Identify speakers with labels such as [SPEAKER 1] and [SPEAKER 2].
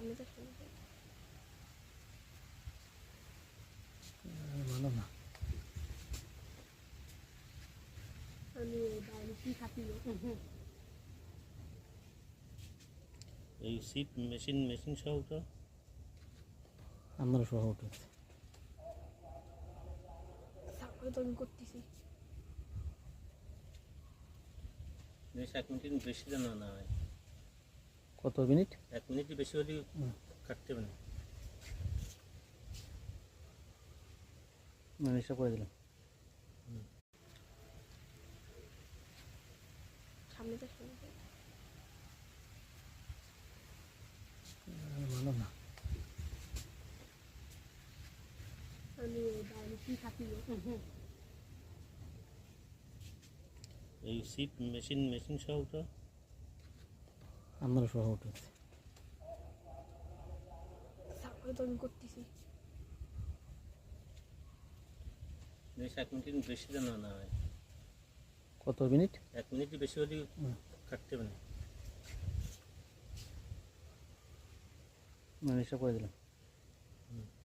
[SPEAKER 1] সামনে যা সামনে যা।
[SPEAKER 2] ভালো না।
[SPEAKER 1] আমি বাইরে কি খাতি
[SPEAKER 3] এই সিট মেশিন সহ তো
[SPEAKER 2] আমরা সহ উঠেছি।
[SPEAKER 1] সাপোর্ট তো আমি করতেছি।
[SPEAKER 3] জিনিস 1 মিনিট বেশি যেন না হয়।
[SPEAKER 2] কত মিনিট?
[SPEAKER 3] 1 মিনিট বেশি হলে কাটতে হবে না।
[SPEAKER 2] হিসাব করে দিলাম।
[SPEAKER 1] সামনে যা সামনে যা।
[SPEAKER 2] ভালো না।
[SPEAKER 1] আমি বাইরে কি খাতি
[SPEAKER 3] এই সিট মেশিন সহ তো
[SPEAKER 2] আমরা সহ উঠেছি।
[SPEAKER 1] সাপোর্ট তো আমি করতেছি।
[SPEAKER 3] জিনিস 1 মিনিট বেশি যেন না হয়।
[SPEAKER 2] কত মিনিট?
[SPEAKER 3] 1 মিনিট বেশি হলে কাটতে হবে না।
[SPEAKER 2] হিসাব করে দিলাম।